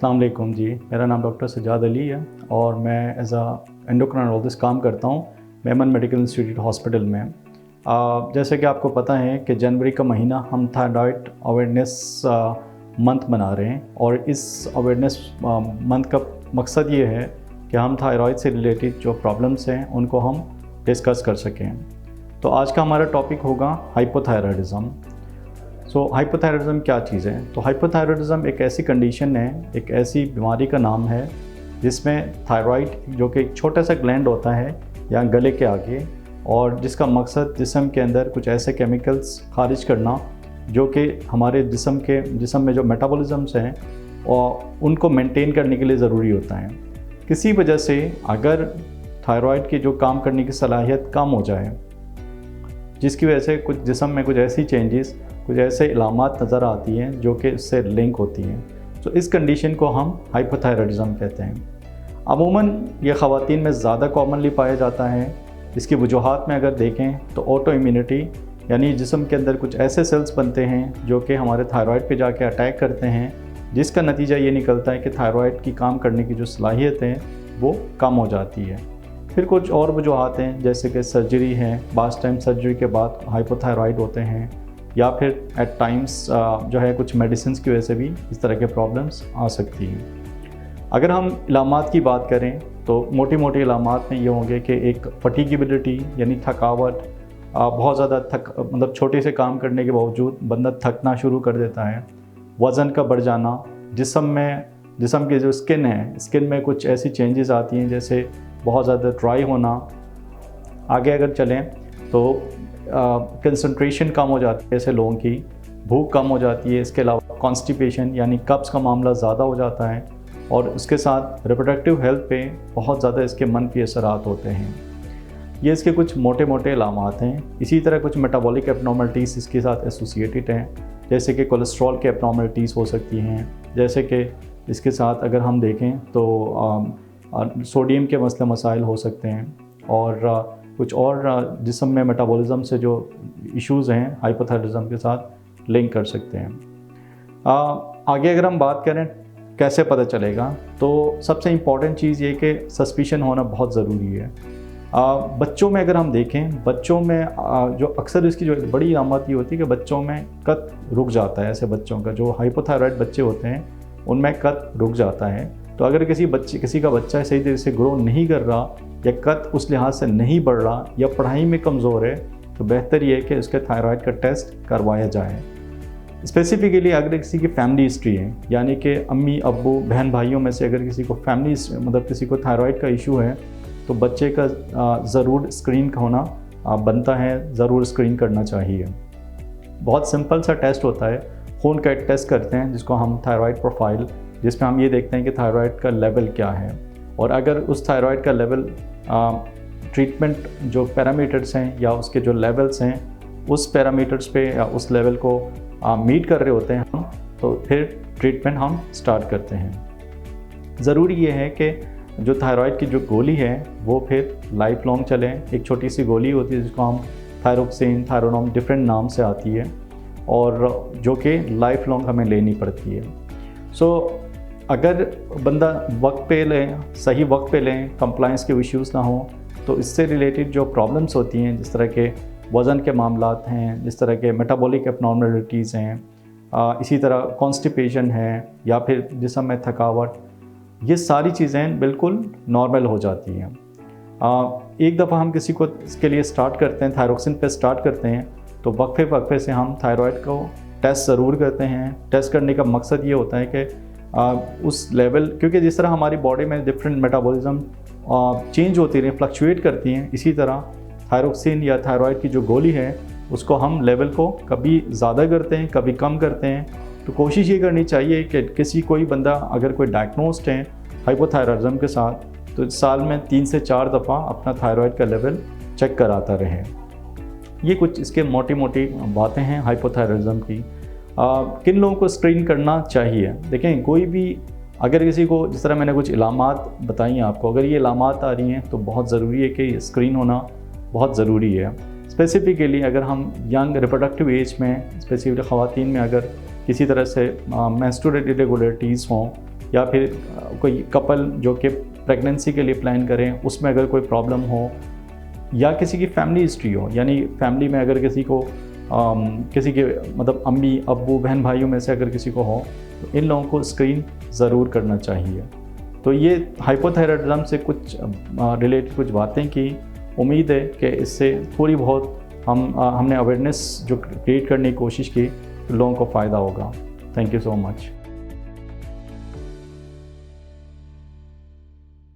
अस्सलाम वालेकुम जी, मेरा नाम डॉक्टर सज्जाद अली है और मैं एज अ एंडोक्राइनोलॉजिस्ट काम करता हूँ मेमन मेडिकल इंस्टीट्यूट हॉस्पिटल में। जैसे कि आपको पता है कि जनवरी का महीना हम थायराइड अवेयरनेस मंथ मना रहे हैं और इस अवेयरनेस मंथ का मकसद ये है कि हम थायराइड से रिलेटेड जो प्रॉब्लम्स हैं उनको हम डिस्कस कर सकें। तो आज का हमारा टॉपिक होगा हाइपोथायराइडिज़म। हाइपोथायराइडिज़म क्या चीज़ है? तो हाइपोथायराइडिज़म एक ऐसी कंडीशन है, एक ऐसी बीमारी का नाम है जिसमें थायराइड जो कि एक छोटा सा ग्लैंड होता है या गले के आगे, और जिसका मकसद जिस्म के अंदर कुछ ऐसे केमिकल्स खारिज करना जो कि हमारे जिस्म में जो मेटाबॉलिज्म्स हैं और उनको मेंटेन करने के लिए ज़रूरी होता है। किसी वजह से अगर थायराइड की जो काम करने की सलाहियत कम हो जाए, जिसकी वजह से कुछ जिस्म में कुछ ऐसी चेंजेस, कुछ ऐसे इलामात नज़र आती हैं जो कि इससे लिंक होती हैं, तो इस कंडीशन को हम हाइपोथायराइडिज़म कहते हैं। अमूमन ये ख़वातीन में ज़्यादा कॉमनली पाया जाता है। इसकी वजूहात में अगर देखें तो ऑटो इम्यूनिटी, यानी जिस्म के अंदर कुछ ऐसे सेल्स बनते हैं जो कि हमारे थायराइड पे जाके अटैक करते हैं, जिसका नतीजा ये निकलता है कि थायराइड की काम करने की जो सलाहियत है वो कम हो जाती है। फिर कुछ और वजूहात हैं जैसे कि सर्जरी है, बास टाइम सर्जरी के बाद हाइपोथायराइड होते हैं, या फिर एट टाइम्स जो है कुछ मेडिसिन की वजह से भी इस तरह के प्रॉब्लम्स आ सकती हैं। अगर हम इलामात की बात करें तो मोटी मोटी इलामात में ये होंगे कि एक फटीगिबिलिटी यानी थकावट, बहुत ज़्यादा मतलब छोटे से काम करने के बावजूद बंदा थकना शुरू कर देता है। वज़न का बढ़ जाना, जिस्म की जो स्किन है, स्किन में कुछ ऐसी चेंजेस आती हैं जैसे बहुत ज़्यादा ड्राई होना। आगे अगर चलें तो कंसंट्रेशन कम हो जाती है ऐसे लोगों की, भूख कम हो जाती है। इसके अलावा कॉन्स्टिपेशन यानी कब्ज़ का मामला ज़्यादा हो जाता है, और उसके साथ रिप्रोडक्टिव हेल्थ पे बहुत ज़्यादा इसके मनफी असरात होते हैं। ये इसके कुछ मोटे मोटे इलामात हैं। इसी तरह कुछ मेटाबॉलिक एबनॉर्मलिटीज़ इसके साथ एसोसिएटेड हैं, जैसे कि कोलेस्ट्रॉल के एबनॉर्मलिटीज़ हो सकती हैं, जैसे कि इसके साथ अगर हम देखें तो सोडियम के मसले मसाइल हो सकते हैं, और कुछ और जिस्म में मेटाबॉलिज्म से जो इश्यूज़ हैं हाइपोथायराइडिज़म के साथ लिंक कर सकते हैं। आगे अगर हम बात करें कैसे पता चलेगा, तो सबसे इम्पॉर्टेंट चीज़ ये कि सस्पिशन होना बहुत ज़रूरी है। बच्चों में अगर हम देखें, बच्चों में जो अक्सर इसकी जो बड़ी इलामत ये होती है कि बच्चों में कद रुक जाता है। ऐसे बच्चों का जो हाइपोथायराइड बच्चे होते हैं उनमें कद रुक जाता है। तो अगर किसी का बच्चा सही तरीके से ग्रो नहीं कर रहा, या कद उस लिहाज से नहीं बढ़ रहा, या पढ़ाई में कमज़ोर है, तो बेहतर ये है कि उसके थायराइड का टेस्ट करवाया जाए। स्पेसिफिकली अगर किसी की फैमिली हिस्ट्री है, यानी कि अम्मी अब्बू बहन भाइयों में से अगर किसी को किसी को थायराइड का इशू है, तो बच्चे का ज़रूर स्क्रीन होना बनता है, ज़रूर स्क्रीन करना चाहिए। बहुत सिंपल सा टेस्ट होता है, खून का एक टेस्ट करते हैं जिसको हम थायराइड प्रोफाइल, जिसमें हम ये देखते हैं कि थायराइड का लेवल क्या है, और अगर उस थायराइड का लेवल ट्रीटमेंट जो पैरामीटर्स हैं या उसके जो लेवल्स हैं उस पैरामीटर्स पे या उस लेवल को मीट कर रहे होते हैं हम, तो फिर ट्रीटमेंट हम स्टार्ट करते हैं। ज़रूरी ये है कि जो थायराइड की जो गोली है वो फिर लाइफ लॉन्ग चले। एक छोटी सी गोली होती है जिसको हम थायरोक्सिन, थायरोनॉम, डिफरेंट नाम से आती है, और जो कि लाइफ लॉन्ग हमें लेनी पड़ती है। अगर बंदा वक्त पे लें, सही वक्त पे लें, कंप्लाइंस के इश्यूज़ ना हो, तो इससे रिलेटेड जो प्रॉब्लम्स होती हैं, जिस तरह के वज़न के मामलात हैं, जिस तरह के मेटाबॉलिक एबनॉर्मलिटीज़ हैं, इसी तरह कॉन्स्टिपेशन है, या फिर जिस्म में थकावट, ये सारी चीज़ें बिल्कुल नॉर्मल हो जाती हैं। एक दफ़ा हम किसी को इसके लिए स्टार्ट करते हैं, थायरोक्सिन पे स्टार्ट करते हैं, तो वक्फे से हम थायराइड को टेस्ट ज़रूर करते हैं। टेस्ट करने का मकसद ये होता है कि उस लेवल, क्योंकि जिस तरह हमारी बॉडी में डिफरेंट मेटाबॉलिज्म चेंज होती रही, फ्लक्चुएट करती हैं, इसी तरह थायरोक्सिन या थायराइड की जो गोली है उसको हम लेवल को कभी ज़्यादा करते हैं, कभी कम करते हैं। तो कोशिश ये करनी चाहिए कि कोई बंदा अगर कोई डायग्नोस्ड है हाइपोथायराइडिज्म के साथ, तो साल में 3 से 4 दफ़ा अपना थायराइड का लेवल चेक कराता रहे। ये कुछ इसके मोटी मोटी बातें हैं हाइपोथायराइडिज्म की। किन लोगों को स्क्रीन करना चाहिए? देखें, कोई भी अगर किसी को, जिस तरह मैंने कुछ इलामात बताई हैं आपको, अगर ये इलामात आ रही हैं तो बहुत ज़रूरी है कि स्क्रीन होना बहुत ज़रूरी है। स्पेसिफ़िकली अगर हम यंग रिप्रोडक्टिव एज में, स्पेसिफिकली ख़वातीन में अगर किसी तरह से मेंस्ट्रुअल इरेगुलरिटीज़ हों, या फिर कोई कपल जो कि प्रेगनेंसी के लिए प्लान करें उसमें अगर कोई प्रॉब्लम हो, या किसी की फैमिली हिस्ट्री हो, यानी फैमिली में अगर किसी को किसी के मतलब अम्मी अब्बू बहन भाइयों में से अगर किसी को हो तो इन लोगों को स्क्रीन ज़रूर करना चाहिए। तो ये हाइपोथायराइडिज्म से कुछ रिलेटेड कुछ बातें की। उम्मीद है कि इससे थोड़ी बहुत हमने अवेयरनेस जो क्रिएट करने की कोशिश की तो लोगों को फ़ायदा होगा। Thank you so much.